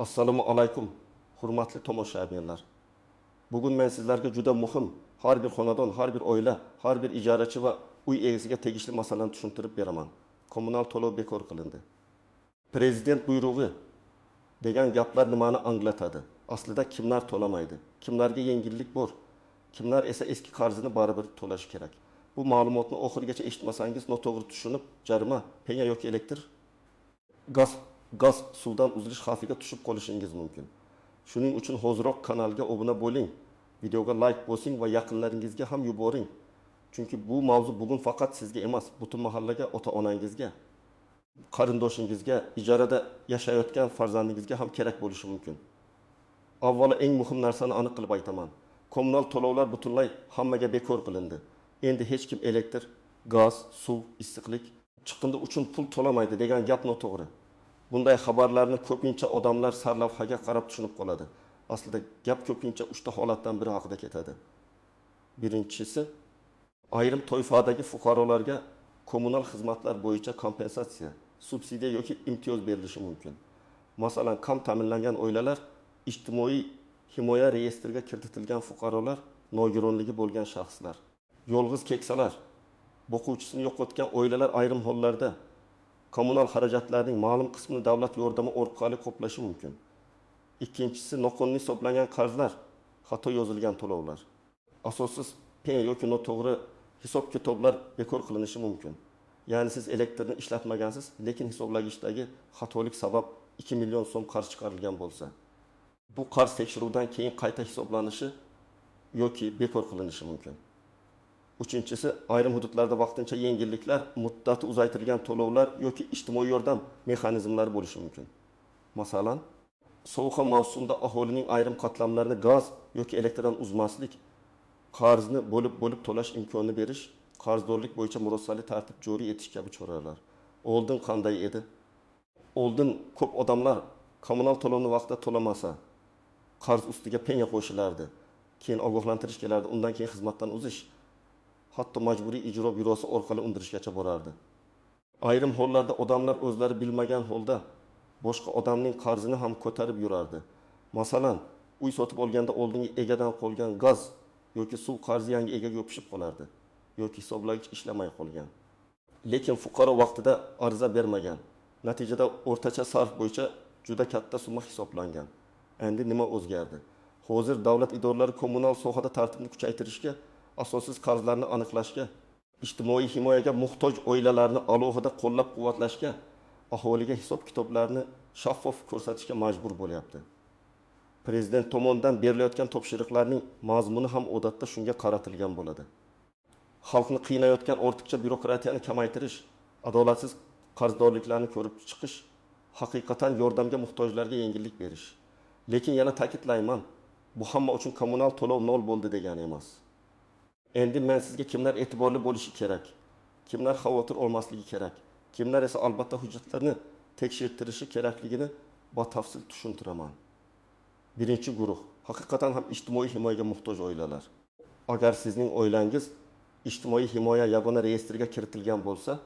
Assalomu alaykum, hurmatli tomoshabinlar. Bugun men sizlarga juda muhim, har bir xonadon, har bir oila, har bir ijarachi va uy egasiga tegishli masalani tushuntirib beraman. Kommunal to'lov bekor qilindi. Prezident buyrug'i degan gaplar nimani anglatadi? Aslida kimlar to'lamaydi? Kimlarga yengillik bor? Kimlar esa eski qarzini baribir to'lashi kerak? Bu ma'lumotni oxirigacha eshitmasangiz noto'g'ri tushunib, jarima, penya yoki elektr gaz suvdan uzilish xavfiga tushib qolishingiz mumkin. Shuning uchun hozirroq kanalga obuna bo'ling, videoga like bosing va yaqinlaringizga ham yuboring. Chunki bu mavzu bugun faqat sizga emas, butun mahallaga, ota-onangizga, qarindoshingizga, ijarada yashayotgan farzandingizga ham kerak bo'lishi mumkin. Avvalo eng muhim narsani aniq qilib aytaman. Kommunal to'lovlar butunlay hammaga bekor qilindi. Endi hech kim elektr, gaz, suv, issiqlik, chiqindi uchun pul to'lamaydi degan gap noto'g'ri. Bunday xabarlarni ko'pincha odamlar sarlavhaga qarab tushunib qoladi. Aslida gap ko'pincha 3 ta holatdan biri haqida ketadi. Birinchisi, ayrim toifadagi fuqarolarga kommunal xizmatlar bo'yicha kompensatsiya, subsidiya yoki imtiyoz berilishi mumkin. Masalan, kam ta'minlangan oilalar, ijtimoiy himoya reyestriga kiritilgan fuqarolar, nogironligi bo'lgan shaxslar, yolg'iz keksalar, o'quvchisini yo'qotgan oilalar ayrim hollarda kommunal xarajatlarning ma'lum qismini davlat yordami orqali qoplashi mumkin. Ikkinchisi, noqonuniy hisoblangan qarzlar, xato yozilgan to'lovlar. Asossiz pen yoki noto'g'ri hisob kitoblar bekor qilinishi mumkin. Ya'ni siz elektrni ishlatmagansiz, lekin hisoblagichdagi xatolik sabab 2 million so'm qarz chiqarilgan bo'lsa, bu qarz tekshiruvdan keyin qayta hisoblanishi yoki bekor qilinishi mumkin. Uchinchisi, ayrim hududlarda vaqtincha yengilliklar, muddati uzaytirilgan to'lovlar yoki ijtimoiy yordam mexanizmlari bo'lishi mumkin. Masalan, sovuq mavsumda aholining ayrim qatlamlarini gaz yoki elektrdan uzmaslik, qarzni bo'lib to'lash imkonini berish, qarzdorlik bo'yicha murosali tartib joriy etish kabi choralar. Oldin qanday edi? Oldin ko'p odamlar kommunal to'lovni vaqtida to'lamasa, qarz ustiga penya qo'shilardi. Keyin ogohlantirish kelardi, undan keyin xizmatdan uzish, hatto majburiy ijro byurosi orqali undirishgacha borardi. Ayrim hollarda odamlar o'zlari bilmagan holda boshqa odamning qarzini ham ko'tarib yurardi. Masalan, uy sotib olganda oldingi egadan qolgan gaz yoki suv qarzi yangi egaga yopishib qolardi yoki hisoblagich ishlamay qolgan. Lekin fuqaro vaqtida ariza bermagan. Natijada o'rtacha sarf bo'yicha juda katta summa hisoblangan. Endi nima o'zgardi? Hozir davlat idoralari kommunal sohada tartibni kuchaytirishga, asossiz qarzlarni aniqlashga, ijtimoiy himoyaga muhtoj oilalarni alohida qo'llab-quvvatlashga, aholiga hisob kitoblarni shaffof ko'rsatishga majbur bo'lyapti. Prezident tomonidan berilayotgan topshiriqlarning mazmuni ham odatda shunga qaratilgan bo'ladi. Xalqni qiynayotgan ortiqcha byurokratiyani kamaytirish, adolatsiz qarzdorliklarni ko'rib chiqish, haqiqatan yordamga muhtojlarga yengillik berish. Lekin yana ta'kidlayman, bu hamma uchun kommunal to'lov nol bo'ldi degani emas. Endi men sizga kimlar e'tiborli bo'lishi kerak, kimlar xavotir olmasligi kerak, kimlar esa albatta hujjatlarni tekshirtirishi kerakligini batafsil tushuntiraman. Birinchi guruh, haqiqatan ham ijtimoiy himoyaga muhtoj oilalar. Agar sizning oilangiz ijtimoiy himoya yagona reyestriga kiritilgan bo'lsa,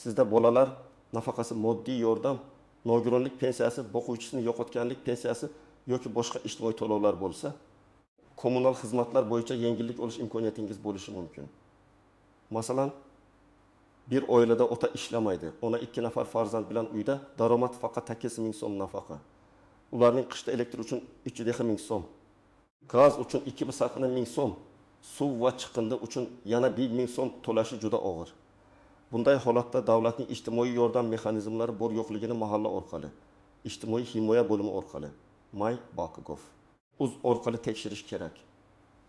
sizda bolalar nafaqasi, moddiy yordam, nogironlik pensiyasi, o'quvchisini yo'qotganlik pensiyasi yoki boshqa ijtimoiy to'lovlar bo'lsa, kommunal xizmatlar bo'yicha yengillik olish imkoniyatingiz bo'lishi mumkin. Masalan, bir oilada ota ishlamaydi, ona 2 nafar farzand bilan uyda, daromad faqat 8 ming so'm nafaqa. Ularning qishda elektr uchun 3 ming so'm, gaz uchun 2 ming so'm, suv va chiqindi uchun yana 1 ming so'm to'lashi juda og'ir. Bunday holatda davlatning ijtimoiy yordam mexanizmlari bor yo'qligini mahalla orqali, ijtimoiy himoya bo'limi orqali, uz orqali tekshirish kerak.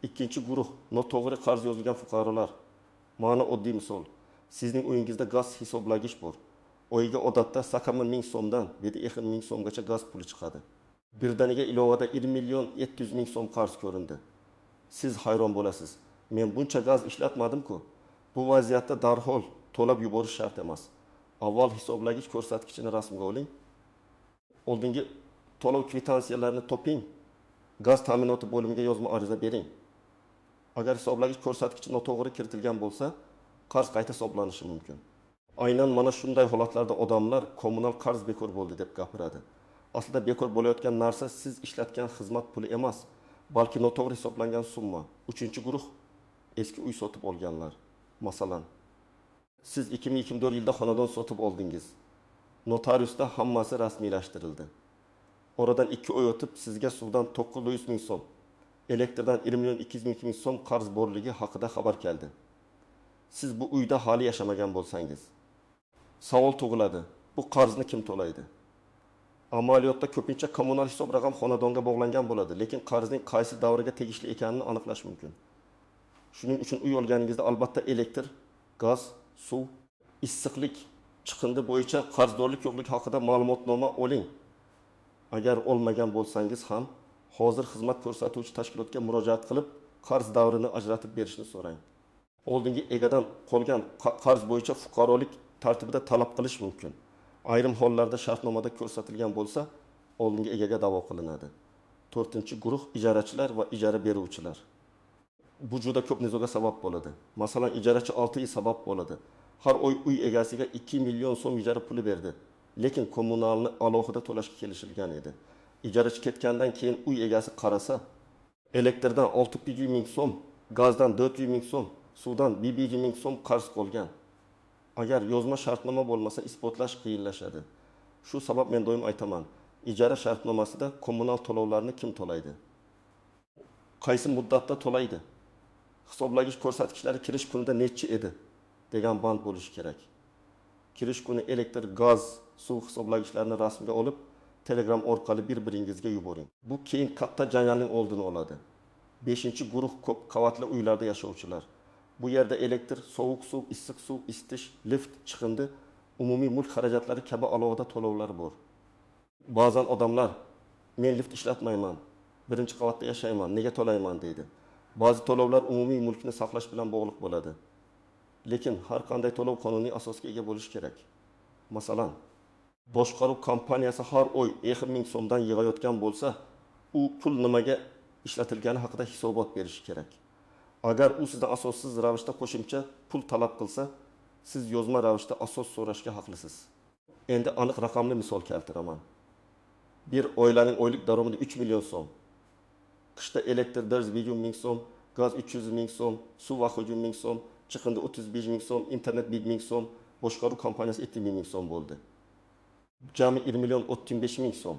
Ikkinchi guruh, noto'g'ri qarz yozilgan fuqarolar. Mana oddiy misol. Sizning uyingizda gaz hisoblagich bor. Oyiga odatda 80 ming so'mdan 7 ming so'mgacha gaz puli chiqadi. Birdaniga ilovada 1 million 700 ming so'm qarz ko'rindi. Siz hayron bo'lasiz. Men buncha gaz ishlatmadim-ku. Bu vaziyatda darhol to'lab yuborish shart emas. Avval hisoblagich ko'rsatkichini rasmga oling. Oldingi to'lov kvitansiyalarini toping. Gaz ta'minoti bo'limiga yozma ariza bering. Agar hisoblagich ko'rsatkichi noto'g'ri kiritilgan bo'lsa, qarz qayta hisoblanishi mumkin. Aynan mana shunday holatlarda odamlar kommunal qarz bekor bo'ldi deb gapiradi. Aslida bekor bo'layotgan narsa siz ishlatgan xizmat puli emas, balki noto'g'ri hisoblangan summa. 3-guruh eski uy sotib olganlar. Masalan, siz 2024 yilda xonadon sotib oldingiz. Notariusda hammasi rasmiylashtirildi. Oradan 2 oy o'tib sizga suvdan 900 ming so'm, elektrdan 1.200 ming so'm qarz borligi haqida xabar keldi. Siz bu uyda hali yaşamagan bo'lsangiz, savol tug'iladi. Bu qarzni kim to'laydi? Amaliyotda ko'pincha kommunal hisob raqam xonadonga bog'langan bo'ladi, lekin qarzning qaysi davriga tegishli ekanini aniqlash mumkin. Shuning uchun uy olganingizda albatta elektr, gaz, suv, issiqlik chiqindi bo'yicha qarzdorlik yo'qligi haqida ma'lumotnoma oling. Agar olmagan bo'lsangiz ham hozir xizmat ko'rsatuvchi tashkilotga murojaat qilib, qarz davrini ajratib berishni so'rang. Oldingi egadan qolgan qarz bo'yicha fuqarolik tartibida talab qilish mumkin. Ayrim hollarda shartnomada ko'rsatilgan bo'lsa, oldingi egaga da'vo qilinadi. 4-guruh ijarachilar va ijara beruvchilar. Bu juda ko'p nizoga sabab bo'ladi. Masalan, ijarachi 6 yil sabab bo'ladi. Har oy uy egasiga 2 million so'm ijara puli berdi, lekin kommunalni alohida to'lashga kelishilgan edi. Ijarachi ketgandan keyin uy egasi qarasa, elektrdan 600 ming so'm, gazdan 400 ming so'm, suvdan 1 ming so'm qarz qolgan. Agar yozma shartnoma bo'lmasa, isbotlash qiyinlashadi. Shu sabab men doim aytaman, ijara shartnomasida kommunal to'lovlarni kim to'laydi? Qaysi muddatda to'laydi? Hisoblagich ko'rsatkichlari kirish kunida necha edi degan band bo'lishi kerak. Kirish kuni elektr, gaz, suv hisoblagichlarini rasmga olib, Telegram orqali bir-biringizga yuboring. Bu keyin katta janjalning oldini oladi. 5-guruh ko'p qavatli uylarda yashovchilar. Bu yerda elektr, sovuq suv, issiq suv, isitish, lift, chiqindi, umumiy mulk xarajatlari kabi alohida to'lovlar bor. Ba'zan odamlar, men lift ishlatmayman, 1-qavatda yashayman, nega to'layman deydi. Ba'zi to'lovlar umumiy mulkni saqlash bilan bog'liq bo'ladi. Lekin har qanday to'lov qonuniy asosga ega bo'lishi kerak. Masalan, boshqaruv kompaniyasi har oy 1 ming so'mdan yig'ayotgan bo'lsa, u pul nimaga ishlatilgani haqida hisobot berishi kerak. Agar u sizdan asossiz ravishda qo'shimcha pul talab qilsa, siz yozma ravishda asos so'rashga haqlisiz. Endi aniq raqamli misol keltiraman. Bir oilaning oylik daromadi 3 million so'm. Qishda elektr 400 ming so'm, gaz 300 ming so'm, suv 100 ming so'm, chiqindi 35 ming so'm, internet 1 ming so'm, boshqaruv kompaniyasi 2 ming so'm bo'ldi. Jami 1 million 35 ming so'm.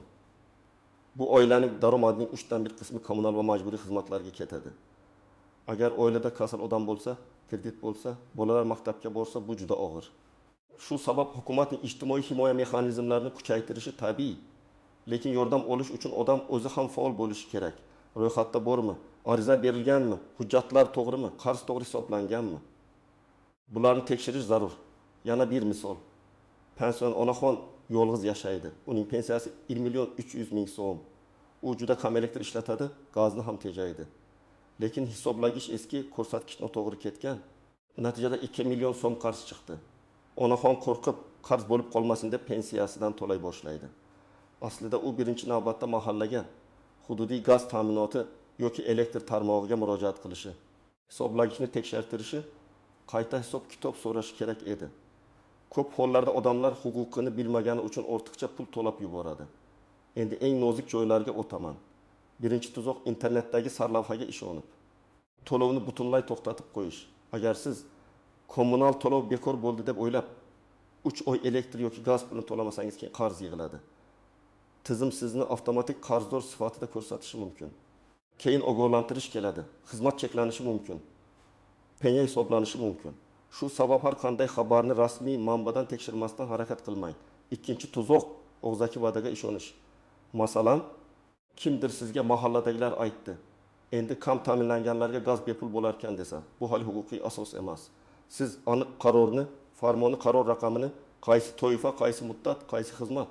Bu oilaning daromadining 3dan 1 qismi kommunal va majburiy xizmatlarga ketadi. Agar oilada kasal odam bo'lsa, kredit bo'lsa, bolalar maktabga borsa, bu juda og'ir. Shu sabab hukumatning ijtimoiy himoya mexanizmlarini kuchaytirishi tabiiy. Lekin yordam olish uchun odam o'zi ham faol bo'lishi kerak. Ro'yxatda bormi? Ariza berilganmi? Hujjatlar to'g'rimi? Qarz to'g'ri hisoblanganmi? Bularni tekshirish zarur. Yana bir misol. Pension onaxon yolg'iz yashaydi. Uning pensiyasi 1 million 300 ming so'm. U juda kam elektr ishlatadi, gazni ham tejaydi. Lekin hisoblagich eski, ko'rsatkich noto'g'ri ketgan. Natijada 2 million so'm qarz chiqdi. Onaxon qo'rqib, qarz bo'lib qolmasin deb pensiyasidan to'lay boshlaydi. Aslida u birinchi navbatda mahallaga, hududiy gaz ta'minoti yoki elektr tarmog'iga murojaat qilishi, hisoblagichni tekshirtirishi, qayta hisob kitob so'rashi kerak edi. Ko'p hollarda odamlar huquqini bilmagani uchun ortiqcha pul to'lab yuboradi. Endi eng nozik joylarga o'taman. Birinchi tuzoq internetdagi sarlavhaga ishonib, to'lovni butunlay to'xtatib qo'yish. Agar siz kommunal to'lov bekor bo'ldi deb o'ylab, 3 oy elektr yoki gaz pulini to'lamasangiz keyin qarz yig'iladi. Tizim sizni avtomatik qarzdor sifatida ko'rsatishi mumkin. Keyin ogohlantirish keladi. Xizmat cheklanishi mumkin. Penya hisoblanishi mumkin. Shu sabab har qanday xabarni rasmiy manbadan tekshirmasdan harakat qilmang. Ikkinchi tuzoq og'zaki va'daga ishonish. Masalan, kimdir sizga mahalladagilar aytdi. Endi kam ta'minlanganlarga gaz bepul bo'lar ekan desa, bu hali huquqiy asos emas. Siz aniq qarorni, farmoni qaror raqamini, qaysi toifa, qaysi muddat, qaysi xizmat,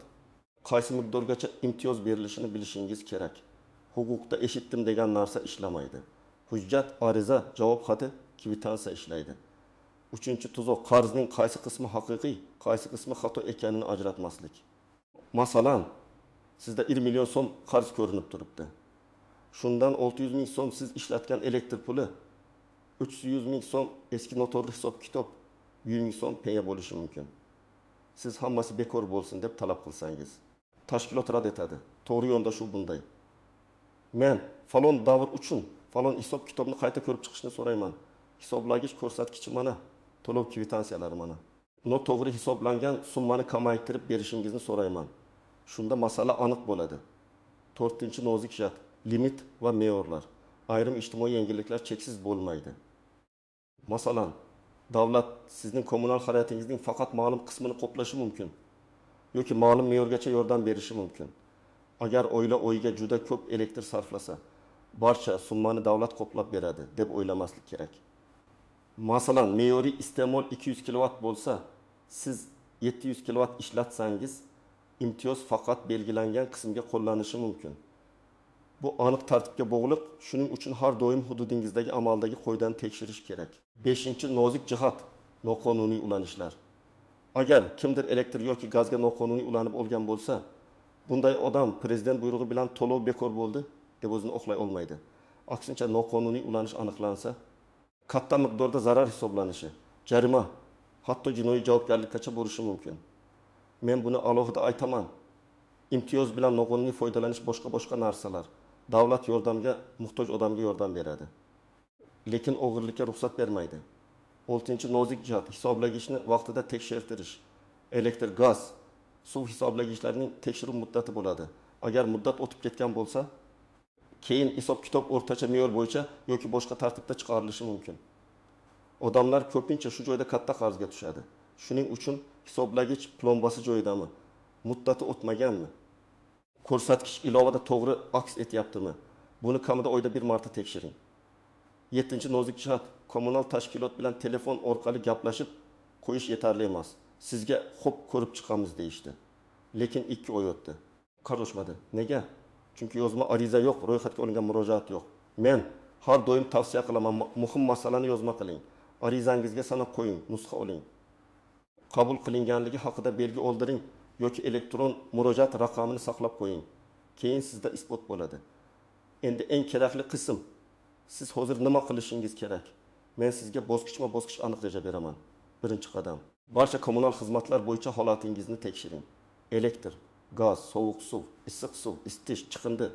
qaysi miqdorgacha imtiyoz berilishini bilishingiz kerak. Huquqda eshitdim degan narsa ishlamaydi. Hujjat, ariza, javob xati, kvitansiya ishlaydi. 3-tuzoq qarzning qaysi qismi haqiqiy, qaysi qismi xato ekanini ajratmaslik. Masalan, sizda 1 million so'm qarz ko'rinib turibdi. Shundan 600 ming so'm siz ishlatgan elektr puli, 300 ming so'm eski noto'g'ri hisob kitob, 100 ming so'm penya bo'lishi mumkin. Siz hammasi bekor bo'lsin deb talab qilsangiz, tashkilot rad etadi. To'g'ri yondashuv bunday. Men falon davr uchun falon hisob kitobni qayta ko'rib chiqishni so'rayman. Hisoblagich ko'rsatkichi mana, to'lov kvitantsiyalari mana. Noto'g'ri hisoblangan summani kamaytirib berishingizni so'rayman. Shunda masala aniq bo'ladi. 4-nozik jat, limit va me'yorlar. Ayrim ijtimoiy yengilliklar cheksiz bo'lmaydi. Masalan, davlat sizning kommunal xarajatingizning faqat ma'lum qismini qoplashi mumkin yoki ma'lum me'yorgacha yordam berishi mumkin. Agar oila o'yiga juda ko'p elektr sarflasa, barcha summani davlat qoplab beradi deb o'ylamaslik kerak. Masalan, me'yoriy iste'mol 200 kilovatt bo'lsa, siz 700 kilovatt ishlatsangiz, imtiyoz faqat belgilangan qismga qo'llanishi mumkin. Bu aniq tartibga bog'liq, shuning uchun har doim hududingizdagi amaldagi qo'ydan tekshirish kerak. 5-nozik jihat, noqonuniy ulanishlar. Agar kimdir elektr yoki gazga noqonuniy ulanib olgan bo'lsa, bunday odam prezident buyrug'i bilan to'lov bekor bo'ldi deb o'zini oqlay olmaydi. Aksincha, noqonuniy ulanish aniqlansa, katta miqdorda zarar hisoblanishi, jarima, hatto jinoiy javobgarlikkacha bo'lishi mumkin. Men buni alohida aytaman. Imtiyoz bilan noqonuniy foydalanish boshqa narsalar. Davlat yordamga muhtoj odamga yordam beradi. Lekin o'g'irlikka ruxsat bermaydi. 6-nozik jihat, hisoblagichni vaqtida tekshirtirish. Elektr, gaz, suv hisoblagichlarining tekshiruv muddati bo'ladi. Agar muddat o'tib ketgan bo'lsa, keyin hisob kitob o'rtacha me'yor bo'yicha yoki boshqa tartibda chiqarilishi mumkin. Odamlar ko'pincha shu joyda katta qarzga tushadi. Shuning uchun hisoblagich plombasi joyidami? Muddati o'tmaganmi? Ko'rsatkich ilovada to'g'ri aks etyaptimi? Buni kamida oyda bir marta tekshiring. 7-nozik jihat, kommunal tashkilot bilan telefon orqali gaplashib qo'yish yetarli emas. Sizga xo'p ko'rib chiqamiz deyishdi. Lekin 2 oy o'tdi. Qarashmadi. Nega? Chunki yozma ariza yo'q, ro'yxatga olingan murojaat yo'q. Men har doim tavsiya qilaman, muhim masalani yozma qiling. Arizangizga sanab qo'ying, nusxa oling. Qabul qilinganligi haqida belgi oldiring yoki elektron murojaat raqamini saqlab qo'ying. Keyin sizda isbot bo'ladi. Endi eng kerakli qism, siz hozir nima qilishingiz kerak? Men sizga bosqichma-bosqich aniq reja beraman. Birinchi qadam, barcha kommunal xizmatlar bo'yicha holatingizni tekshiring. Elektr, gaz, sovuq suv, issiq suv, isitish, chiqindi,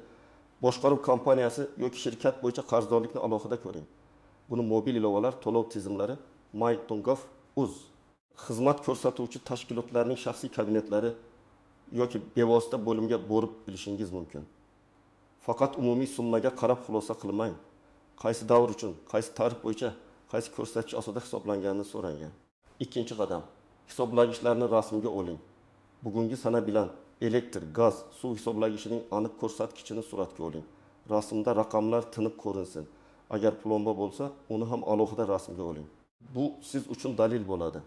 boshqaruv kompaniyasi yoki shirkat bo'yicha qarzdorlikni alohida ko'ring. Buni mobil ilovalar, to'lov tizimlari, My.gov.uz, xizmat ko'rsatuvchi tashkilotlarning shaxsiy kabinetlari yoki bevosita bo'limga borib bilishingiz mumkin. Faqat umumiy summaga qarab xulosa qilmang. Qaysi davr uchun, qaysi tarif bo'yicha, qaysi ko'rsatkich asosida hisoblanganini so'rang. Ikkinchi qadam, hisoblagichlarni rasmga oling. Bugungi sana bilan elektr, gaz, suv hisoblagichining aniq ko'rsatkichini suratga oling. Rasmda raqamlar tinib ko'rinsin. Agar plomba bo'lsa, uni ham alohida rasmga oling. Bu siz uchun dalil bo'ladi.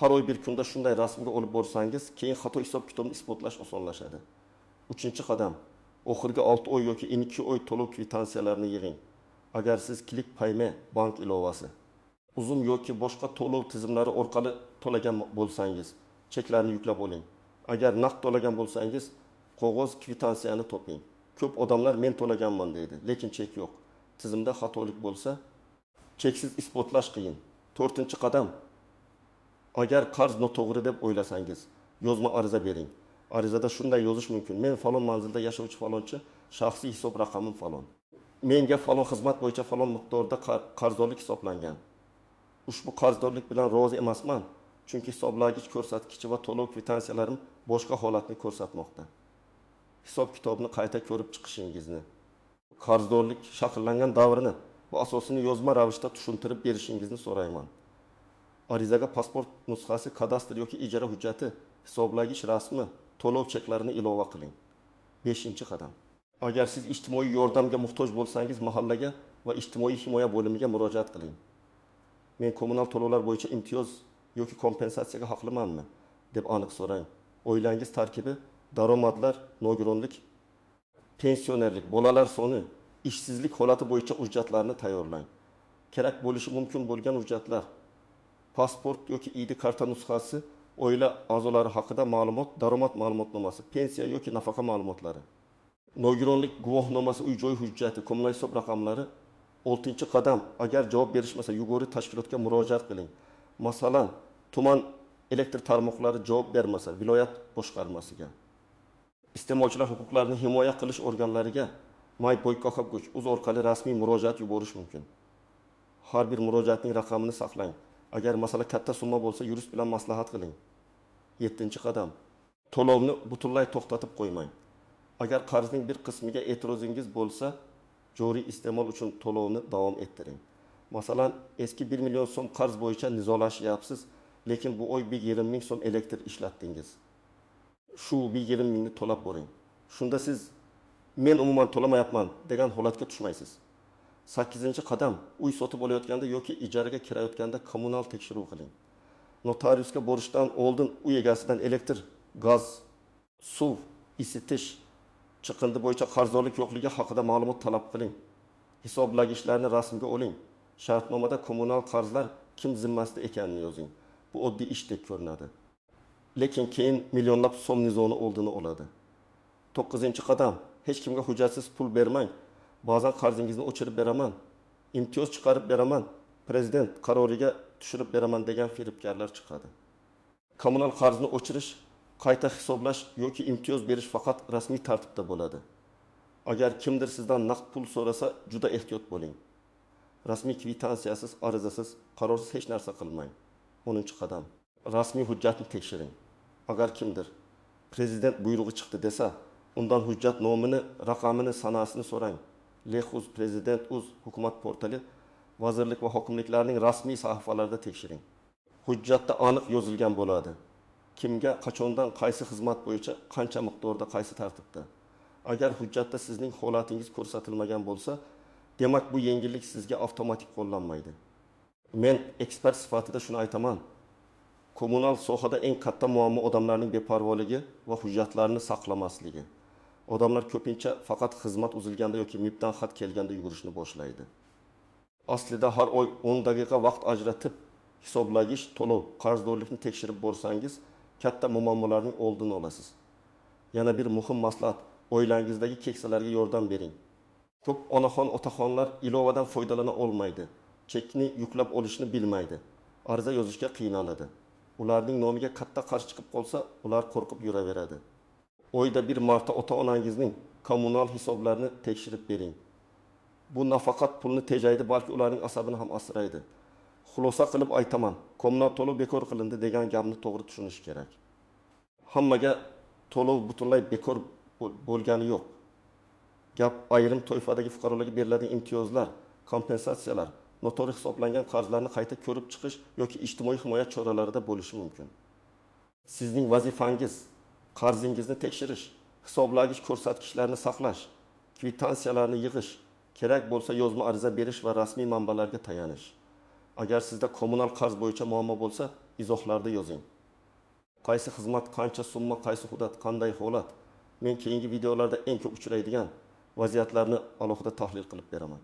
Har oy bir kunda shunday rasmga olib borsangiz, keyin xato hisob kitobni isbotlash osonlashadi. Uchinchi qadam, oxirgi 6 oy yoki 12 oy to'lov kvitantsiyalarini yig'ing. Agar siz Click Payme bank ilovasi, uzum yoki boshqa to'lov tizimlari orqali to'lagan bo'lsangiz, cheklarni yuklab oling. Agar naqd to'lagan bo'lsangiz, qog'oz kvitantsiyani toping. Ko'p odamlar men to'laganman deydi, lekin chek yo'q. Tizimda xatolik bo'lsa, cheksiz isbotlash qiyin. 4-qadam, agar qarz noto'g'ri deb o'ylasangiz, yozma ariza bering. Arizada shunday yozish mumkin: men falon manzilda yashovchi falonchi, shaxsiy hisob raqamim falon. Menga falon xizmat bo'yicha falon miqdorda qarzdorlik hisoblangan. Ushbu qarzdorlik bilan rozi emasman, chunki hisoblagich ko'rsatkichi va to'lov kvitantsiyalarim boshqa holatni ko'rsatmoqda. Hisob kitobni qayta ko'rib chiqishingizni, qarzdorlik shakllangan davrini va asosini yozma ravishda tushuntirib berishingizni so'rayman. Arizaga pasport nusxasi, kadastr yoki ijara hujjati, hisoblagich rasmi, to'lov cheklarini ilova qiling. 5-qadam. Agar siz ijtimoiy yordamga muhtoj bo'lsangiz, mahallaga va ijtimoiy himoya bo'limiga murojaat qiling. Men kommunal to'lovlar bo'yicha imtiyoz yoki kompensatsiyaga haqlimanmi deb aniq so'rang. Oilangiz tarkibi, daromadlar, nogironlik, pensionerlik, bolalar soni, ishsizlik holati bo'yicha hujjatlarni tayyorlang. Kerak bo'lishi mumkin bo'lgan hujjatlar: pasport yoki ID karta nusxasi, oila a'zolari haqida ma'lumot, daromad ma'lumotnomasi, pensiya yoki nafaqa ma'lumotlari, nogironlik guvohnomasi, uy-joy hujjati, kommunal hisob raqamlari. 6-qadam, agar javob berishmasa, yugurib tashkilotga murojaat qiling. Masalan, tuman elektr tarmoqlari javob bermasa, viloyat boshqarmasiga. iste'molchilar huquqlarini himoya qilish organlariga My Boykoxobgoch uz orqali rasmiy murojaat yuborish mumkin. Har bir murojaatning raqamini saqlang. Agar masala katta summa bo'lsa, yurist bilan maslahat qiling. 7-qadam. To'lovni butunlay to'xtatib qo'ymang. Agar qarzning bir qismiga e'tirozingiz bo'lsa, joriy iste'mol uchun to'lovni davom ettiring. Masalan, eski 1 million so'm qarz bo'yicha nizolashyapsiz, lekin bu oy 1,5 ming so'm elektr ishlatdingiz. Shu 1,5 mingni to'lab boring. Shunda siz men umuman to'lamayapman degan holatga tushmaysiz. 8-qadam. Uy sotib olayotganda yoki ijaraga kirayotganda kommunal tekshiruv qiling. Notariusga borishdan oldin uy egasidan elektr, gaz, suv, isitish, chiqindi bo'yicha qarzdorlik yo'qligi haqida ma'lumot talab qiling. Hisoblagichlarni rasmga oling. Shartnomada kommunal qarzlar kim zimmasida ekanini yozing. Bu oddiy ishdek ko'rinadi. Lekin keyin millionlab so'm nizoni oldini oladi. 9-qadam. Hech kimga hujjatsiz pul bermang. Ba'zan qarzingizni o'chirib beraman, imtiyoz chiqarib beraman, prezident qaroriga tushirib beraman degan firibgarlar chiqadi. Kommunal qarzni o'chirish, qayta hisoblash yoki imtiyoz berish faqat rasmiy tartibda bo'ladi. Agar kimdir sizdan naqd pul so'rasa, juda ehtiyot bo'ling. Rasmiy kvitansiyasiz, arizasiz, qarorsiz hech narsa qilmang. 10-qadam. Rasmiy hujjatni tekshiring. Agar kimdir prezident buyrug'i chiqdi desa, undan hujjat nomini, raqamini, sanasini so'rang. Lexuz Prezident.uz hukumat portali, vazirlik va hokimliklarning rasmiy sahifalarida tekshiring. Hujjatda aniq yozilgan bo'ladi. Kimga, qachondan, qaysi xizmat bo'yicha, qancha miqdorda, qaysi tartibda. Agar hujjatda sizning holatingiz ko'rsatilmagan bo'lsa, demak bu yengillik sizga avtomatik qo'llanmaydi. Men ekspert sifatida shuni aytaman. Kommunal sohada eng katta muammo odamlarning beparvoligi va hujjatlarni saqlamasligi. Odamlar ko'pincha faqat xizmat uzilganda yoki MIBdan xat kelganda yugurishni boshlaydi. Aslida har oy 10 daqiqa vaqt ajratib, hisoblagich, to'lov, qarzdorlikni tekshirib borsangiz, katta muammolarning oldini olasiz. Yana bir muhim maslahat, oilangizdagi keksalarga yordam bering. Ko'p onaxon, otaxonlar ilovadan foydalana olmaydi. Chekni yuklab olishni bilmaydi. Ariza yozishga qiynaladi. Ularning nomiga katta qarz chiqib qolsa, ular qo'rqib yuraveradi. Oyda bir marta ota-onangizning kommunal hisoblarini tekshirib bering. Bu nafaqat pulni tejaydi, balki ularning asabini ham asraydi. Xulosa qilib aytaman, kommunal to'lov bekor qilindi degan gapni to'g'ri tushunish kerak. Hammaga to'lov butunlay bekor bo'lgani yo'q. Gap ayrim toifadagi fuqarolarga beriladigan imtiyozlar, kompensatsiyalar, noto'g'ri hisoblangan qarzlarni qayta ko'rib chiqish yoki ijtimoiy himoya choralarida bo'lishi mumkin. Sizning vazifangiz qarzingizni tekshirish, hisoblagich ko'rsatkichlarni saqlash, kvitansiyalarni yig'ish, kerak bo'lsa yozma ariza berish va rasmiy manbalarga tayanish. Agar sizda kommunal qarz bo'yicha muammo bo'lsa, izohlarda yozing. Qaysi xizmat, qancha summa, qaysi hudud, qanday holat. Men keyingi videolarda eng ko'p uchraydigan vaziyatlarni alohida tahlil qilib beraman.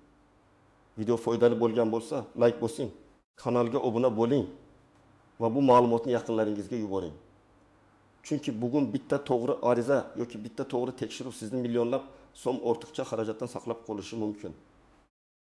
Video foydali bo'lgan bo'lsa, like bosing, kanalga obuna bo'ling va bu ma'lumotni yaqinlaringizga yuboring. Chunki bugun bitta to'g'ri ariza yoki bitta to'g'ri tekshiruv sizni millionlab so'm ortiqcha xarajatdan saqlab qolishi mumkin.